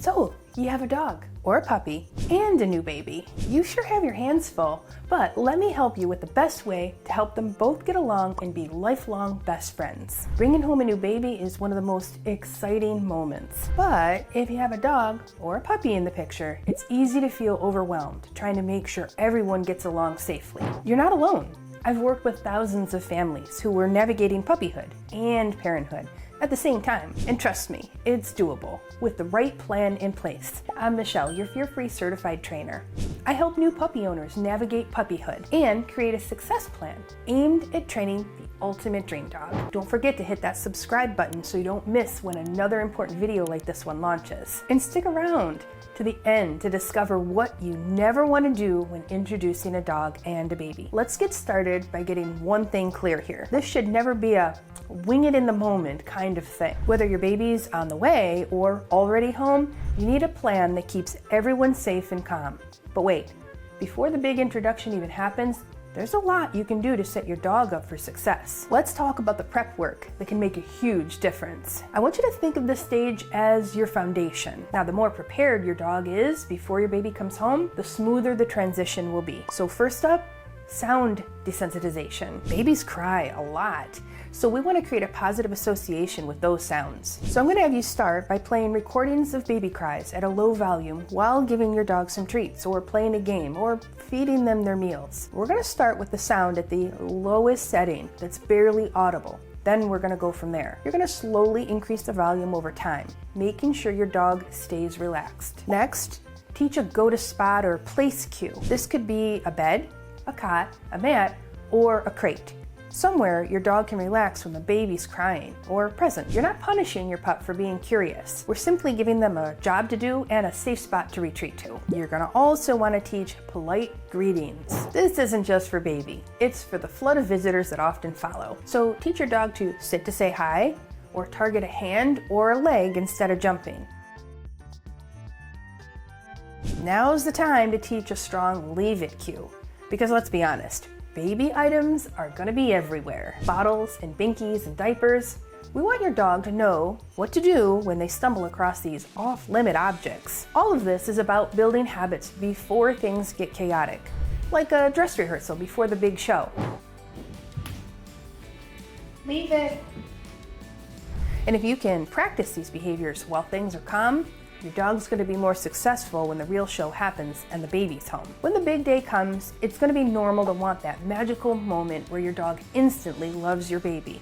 So, you have a dog, or a puppy, and a new baby. You sure have your hands full, but let me help you with the best way to help them both get along and be lifelong best friends. Bringing home a new baby is one of the most exciting moments. But if you have a dog or a puppy in the picture, it's easy to feel overwhelmed trying to make sure everyone gets along safely. You're not alone. I've worked with thousands of families who were navigating puppyhood and parenthood at the same time. And trust me, it's doable with the right plan in place. I'm Michelle, your fear-free certified trainer. I help new puppy owners navigate puppyhood and create a success plan aimed at training the ultimate dream dog. Don't forget to hit that subscribe button so you don't miss when another important video like this one launches. And stick around to the end to discover what you never want to do when introducing a dog and a baby. Let's get started by getting one thing clear here. This should never be a wing it in the moment kind of thing. Whether your baby's on the way or already home, you need a plan that keeps everyone safe and calm. But wait, before the big introduction even happens, there's a lot you can do to set your dog up for success. Let's talk about the prep work that can make a huge difference. I want you to think of this stage as your foundation. Now, the more prepared your dog is before your baby comes home, the smoother the transition will be. So first up, sound desensitization. Babies cry a lot, so we want to create a positive association with those sounds. So I'm going to have you start by playing recordings of baby cries at a low volume while giving your dog some treats or playing a game or feeding them their meals. We're going to start with the sound at the lowest setting that's barely audible. Then we're going to go from there. You're going to slowly increase the volume over time, making sure your dog stays relaxed. Next, teach a go-to spot or place cue. This could be a bed, a cot, a mat, or a crate. Somewhere your dog can relax when the baby's crying or present. You're not punishing your pup for being curious. We're simply giving them a job to do and a safe spot to retreat to. You're gonna also want to teach polite greetings. This isn't just for baby. It's for the flood of visitors that often follow. So teach your dog to sit to say hi or target a hand or a leg instead of jumping. Now's the time to teach a strong leave it cue. Because let's be honest, baby items are gonna be everywhere. Bottles and binkies and diapers. We want your dog to know what to do when they stumble across these off-limit objects. All of this is about building habits before things get chaotic, like a dress rehearsal before the big show. Leave it. And if you can practice these behaviors while things are calm, your dog's going to be more successful when the real show happens and the baby's home. When the big day comes, it's going to be normal to want that magical moment where your dog instantly loves your baby.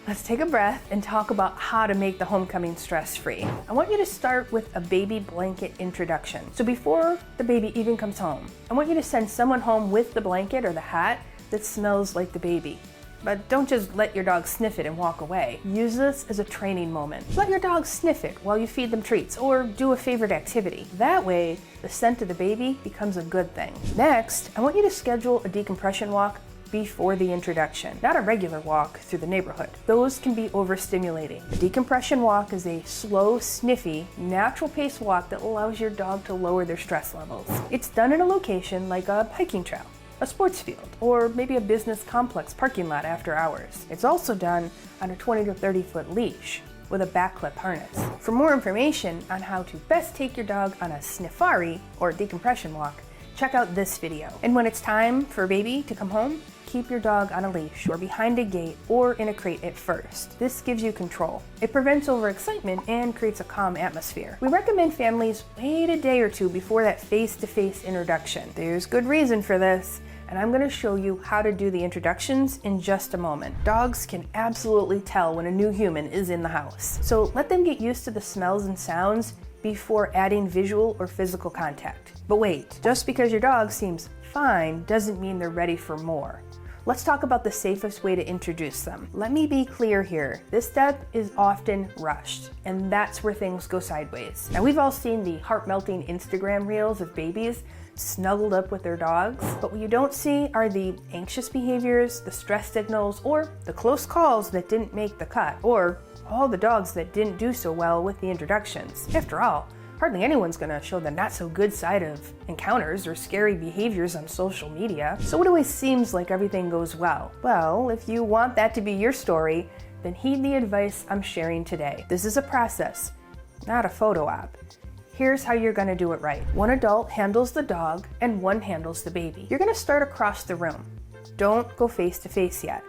Let's take a breath and talk about how to make the homecoming stress-free. I want you to start with a baby blanket introduction. So before the baby even comes home, I want you to send someone home with the blanket or the hat that smells like the baby. But don't just let your dog sniff it and walk away. Use this as a training moment. Let your dog sniff it while you feed them treats or do a favorite activity. That way, the scent of the baby becomes a good thing. Next, I want you to schedule a decompression walk before the introduction, not a regular walk through the neighborhood. Those can be overstimulating. A decompression walk is a slow, sniffy, natural pace walk that allows your dog to lower their stress levels. It's done in a location like a hiking trail, a sports field, or maybe a business complex parking lot after hours. It's also done on a 20 to 30 foot leash with a backclip harness. For more information on how to best take your dog on a sniffari or decompression walk, check out this video. And when it's time for baby to come home, keep your dog on a leash or behind a gate or in a crate at first. This gives you control. It prevents overexcitement and creates a calm atmosphere. We recommend families wait a day or two before that face-to-face introduction. There's good reason for this, and I'm going to show you how to do the introductions in just a moment. Dogs can absolutely tell when a new human is in the house. So let them get used to the smells and sounds before adding visual or physical contact. But wait, just because your dog seems fine doesn't mean they're ready for more. Let's talk about the safest way to introduce them. Let me be clear here. This step is often rushed, and that's where things go sideways. Now, we've all seen the heart-melting Instagram reels of babies snuggled up with their dogs, but what you don't see are the anxious behaviors, the stress signals, or the close calls that didn't make the cut, or all the dogs that didn't do so well with the introductions. After all, hardly anyone's gonna show the not-so-good side of encounters or scary behaviors on social media. So it always seems like everything goes well. Well, if you want that to be your story, then heed the advice I'm sharing today. This is a process, not a photo op. Here's how you're going to do it right. One adult handles the dog and one handles the baby. You're going to start across the room. Don't go face to face yet.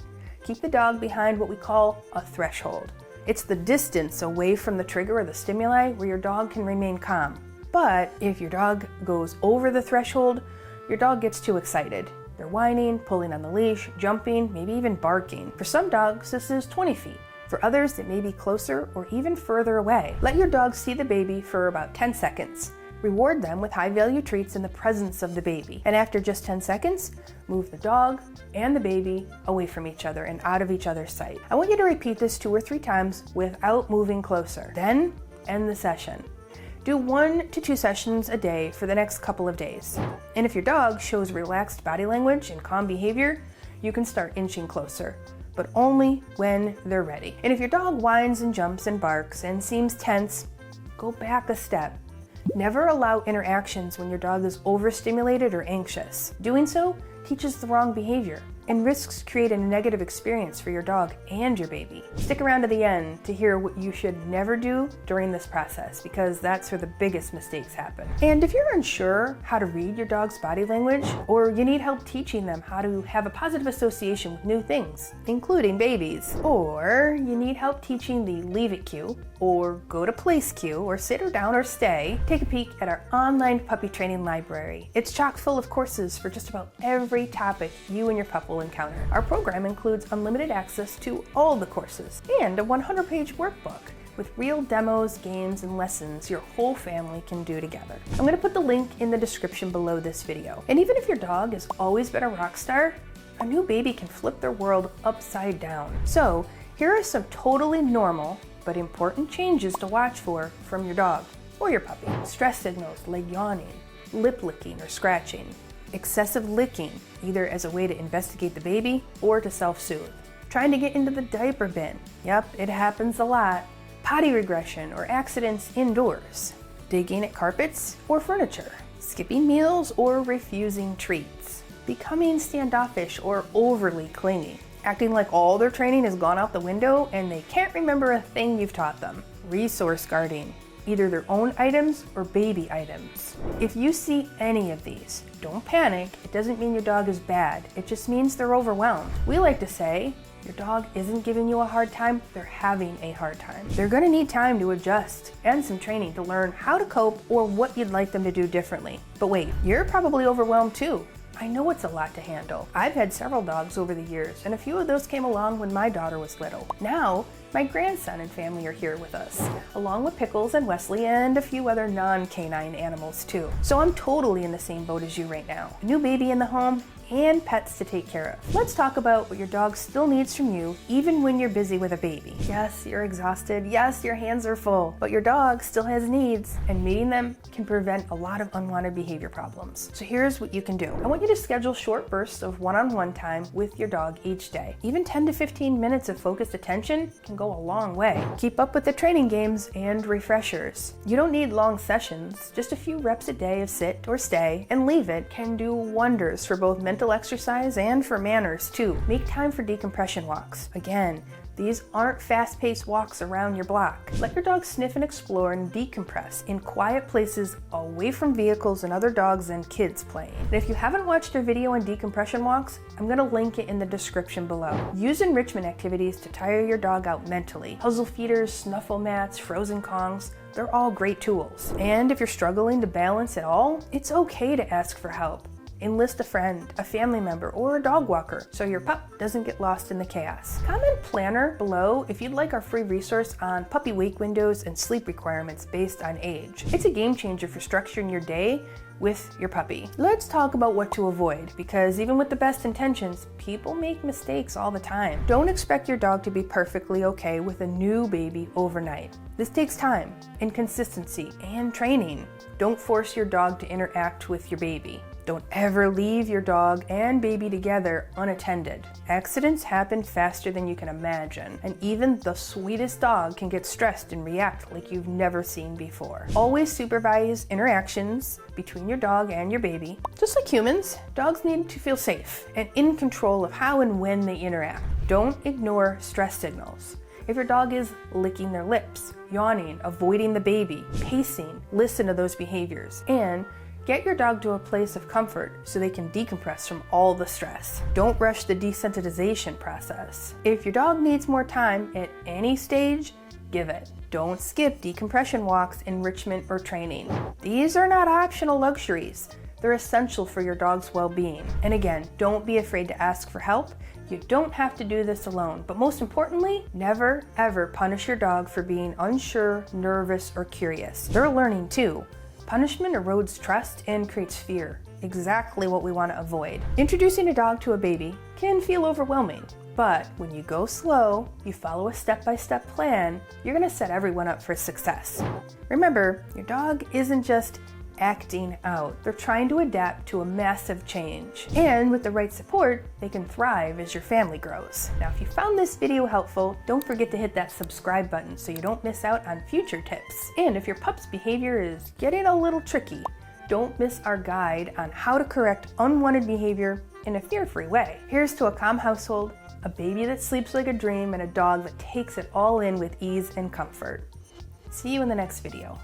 Keep the dog behind what we call a threshold. It's the distance away from the trigger or the stimuli where your dog can remain calm. But if your dog goes over the threshold, your dog gets too excited. They're whining, pulling on the leash, jumping, maybe even barking. For some dogs, this is 20 feet. For others, it may be closer or even further away. Let your dog see the baby for about 10 seconds. Reward them with high-value treats in the presence of the baby. And after just 10 seconds, move the dog and the baby away from each other and out of each other's sight. I want you to repeat this 2 or 3 times without moving closer. Then, end the session. Do 1 to 2 sessions a day for the next couple of days. And if your dog shows relaxed body language and calm behavior, you can start inching closer, but only when they're ready. And if your dog whines and jumps and barks and seems tense, go back a step. Never allow interactions when your dog is overstimulated or anxious. Doing so teaches the wrong behavior and risks creating a negative experience for your dog and your baby. Stick around to the end to hear what you should never do during this process, because that's where the biggest mistakes happen. And if you're unsure how to read your dog's body language, or you need help teaching them how to have a positive association with new things, including babies, or you need help teaching the leave it cue, or go to place cue, or sit or down or stay, take a peek at our online puppy training library. It's chock full of courses for just about every topic you and your pup will encounter. Our program includes unlimited access to all the courses and a 100-page workbook with real demos, games, and lessons your whole family can do together. I'm going to put the link in the description below this video. And even if your dog has always been a rock star, a new baby can flip their world upside down. So here are some totally normal but important changes to watch for from your dog or your puppy. Stress signals like yawning, lip licking or scratching, excessive licking, either as a way to investigate the baby or to self-soothe. Trying to get into the diaper bin. Yep, it happens a lot. Potty regression or accidents indoors. Digging at carpets or furniture. Skipping meals or refusing treats. Becoming standoffish or overly clingy. Acting like all their training has gone out the window and they can't remember a thing you've taught them. Resource guarding. Either their own items or baby items. If you see any of these, don't panic. It doesn't mean your dog is bad. It just means they're overwhelmed. We like to say, your dog isn't giving you a hard time, they're having a hard time. They're gonna need time to adjust and some training to learn how to cope or what you'd like them to do differently. But wait, you're probably overwhelmed too. I know it's a lot to handle. I've had several dogs over the years, and a few of those came along when my daughter was little. Now, my grandson and family are here with us, along with Pickles and Wesley and a few other non-canine animals too. So I'm totally in the same boat as you right now. A new baby in the home and pets to take care of. Let's talk about what your dog still needs from you, even when you're busy with a baby. Yes, you're exhausted. Yes, your hands are full, but your dog still has needs, and meeting them can prevent a lot of unwanted behavior problems. So here's what you can do. I want you to schedule short bursts of one-on-one time with your dog each day. Even 10 to 15 minutes of focused attention can go a long way. Keep up with the training games and refreshers. You don't need long sessions. Just a few reps a day of sit or stay and leave it can do wonders for both mental exercise and for manners too. Make time for decompression walks. Again, these aren't fast-paced walks around your block. Let your dog sniff and explore and decompress in quiet places away from vehicles and other dogs and kids playing. And if you haven't watched a video on decompression walks, I'm going to link it in the description below. Use enrichment activities to tire your dog out mentally. Puzzle feeders, snuffle mats, frozen Kongs, they're all great tools. And if you're struggling to balance at all, it's okay to ask for help. Enlist a friend, a family member, or a dog walker so your pup doesn't get lost in the chaos. Comment planner below if you'd like our free resource on puppy wake windows and sleep requirements based on age. It's a game changer for structuring your day with your puppy. Let's talk about what to avoid, because even with the best intentions, people make mistakes all the time. Don't expect your dog to be perfectly okay with a new baby overnight. This takes time and consistency and training. Don't force your dog to interact with your baby. Don't ever leave your dog and baby together unattended. Accidents happen faster than you can imagine, and even the sweetest dog can get stressed and react like you've never seen before. Always supervise interactions between your dog and your baby. Just like humans, dogs need to feel safe and in control of how and when they interact. Don't ignore stress signals. If your dog is licking their lips, yawning, avoiding the baby, pacing, listen to those behaviors. And get your dog to a place of comfort so they can decompress from all the stress. Don't rush the desensitization process. If your dog needs more time at any stage, give it. Don't skip decompression walks, enrichment, or training. These are not optional luxuries. They're essential for your dog's well-being. And again, don't be afraid to ask for help. You don't have to do this alone. But most importantly, never ever punish your dog for being unsure, nervous, or curious. They're learning too. Punishment erodes trust and creates fear. Exactly what we want to avoid. Introducing a dog to a baby can feel overwhelming. But when you go slow, you follow a step-by-step plan, you're going to set everyone up for success. Remember, your dog isn't just acting out. They're trying to adapt to a massive change. And with the right support, they can thrive as your family grows. Now, if you found this video helpful, don't forget to hit that subscribe button so you don't miss out on future tips. And if your pup's behavior is getting a little tricky, don't miss our guide on how to correct unwanted behavior in a fear-free way. Here's to a calm household, a baby that sleeps like a dream, and a dog that takes it all in with ease and comfort. See you in the next video.